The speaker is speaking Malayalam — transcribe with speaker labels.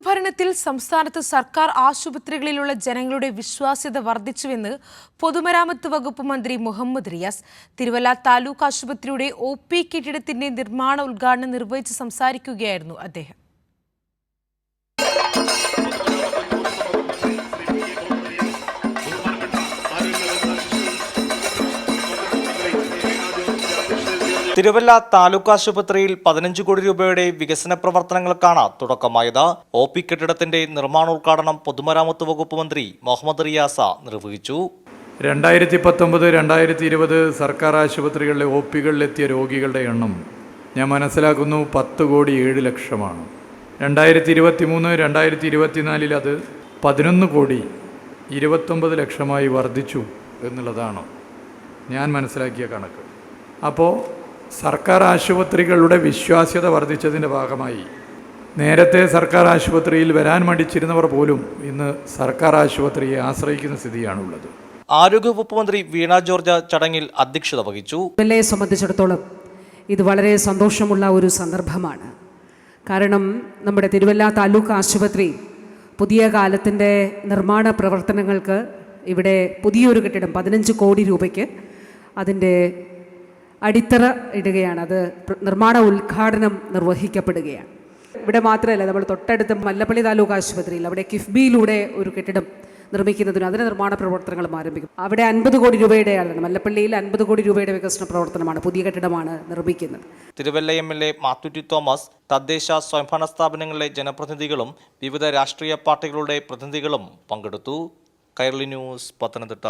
Speaker 1: ഭരണത്തിൽ സംസ്ഥാനത്ത് സർക്കാർ ആശുപത്രികളിലുള്ള ജനങ്ങളുടെ വിശ്വാസ്യത വർദ്ധിച്ചുവെന്ന് പൊതുമരാമത്ത് വകുപ്പ് മന്ത്രി മുഹമ്മദ് റിയാസ്. തിരുവല്ല താലൂക്ക് ആശുപത്രിയുടെ ഒ.പി. കെട്ടിടത്തിന്റെ നിർമ്മാണ ഉദ്ഘാടനം നിർവഹിച്ച് സംസാരിക്കുകയായിരുന്നു അദ്ദേഹം.
Speaker 2: തിരുവല്ല താലൂക്ക് ആശുപത്രിയിൽ 15 കോടി രൂപയുടെ വികസന പ്രവർത്തനങ്ങൾക്കാണ് തുടക്കമായത്. ഒ.പി. കെട്ടിടത്തിന്റെ നിർമ്മാണോദ്ഘാടനം പൊതുമരാമത്ത് വകുപ്പ് മന്ത്രി മുഹമ്മദ് റിയാസ് നിർവഹിച്ചു.
Speaker 3: 2019-2020 സർക്കാർ ആശുപത്രികളിലെ ഒ.പികളിലെത്തിയ രോഗികളുടെ എണ്ണം ഞാൻ മനസ്സിലാക്കുന്നു 10 കോടി 7 ലക്ഷമാണ്. 2023-2024 അത് 11 കോടി 29 ലക്ഷമായി വർദ്ധിച്ചു എന്നുള്ളതാണ് ഞാൻ മനസ്സിലാക്കിയ കണക്ക്. അപ്പോൾ സർക്കാർ ആശുപത്രികളുടെ വിശ്വാസ്യത വർദ്ധിച്ചതിൻ്റെ ഭാഗമായി നേരത്തെ സർക്കാർ ആശുപത്രിയിൽ വരാൻ മടിച്ചിരുന്നവർ പോലും ഇന്ന് സർക്കാർ ആശുപത്രിയെ ആശ്രയിക്കുന്ന സ്ഥിതിയാണുള്ളത്.
Speaker 2: ആരോഗ്യവകുപ്പ് മന്ത്രി വീണ ജോർജ് ചടങ്ങിൽ അധ്യക്ഷത വഹിച്ചു.
Speaker 4: എന്നെ സംബന്ധിച്ചിടത്തോളം ഇത് വളരെ സന്തോഷമുള്ള ഒരു സന്ദർഭമാണ്. കാരണം നമ്മുടെ തിരുവല്ല താലൂക്ക് ആശുപത്രി പുതിയ കാലത്തിൻ്റെ നിർമ്മാണ പ്രവർത്തനങ്ങൾക്ക് ഇവിടെ പുതിയൊരു കെട്ടിടം 15 കോടി രൂപയ്ക്ക് അതിൻ്റെ അടിത്തറ ഇടുകയാണ്. അത് നിർമ്മാണ ഉദ്ഘാടനം നിർവഹിക്കപ്പെടുകയാണ്. ഇവിടെ മാത്രമല്ല, നമ്മൾ തൊട്ടടുത്ത് മല്ലപ്പള്ളി താലൂക്ക് ആശുപത്രിയിൽ അവിടെ കിഫ്ബിയിലൂടെ ഒരു കെട്ടിടം നിർമ്മിക്കുന്നതിന് അതിൻ്റെ നിർമ്മാണ പ്രവർത്തനങ്ങളും ആരംഭിക്കും. അവിടെ 50 കോടി രൂപയുടെയാണ്, മല്ലപ്പള്ളിയിൽ 50 കോടി രൂപയുടെ വികസന പ്രവർത്തനമാണ്, പുതിയ കെട്ടിടമാണ് നിർമ്മിക്കുന്നത്.
Speaker 2: Thiruvalla MLA. Mathew T Thomas, തദ്ദേശ സ്വയംഭരണ സ്ഥാപനങ്ങളിലെ ജനപ്രതിനിധികളും വിവിധ രാഷ്ട്രീയ പാർട്ടികളുടെ പ്രതിനിധികളും പങ്കെടുത്തു. കൈരളി ന്യൂസ്, പത്തനംതിട്ട.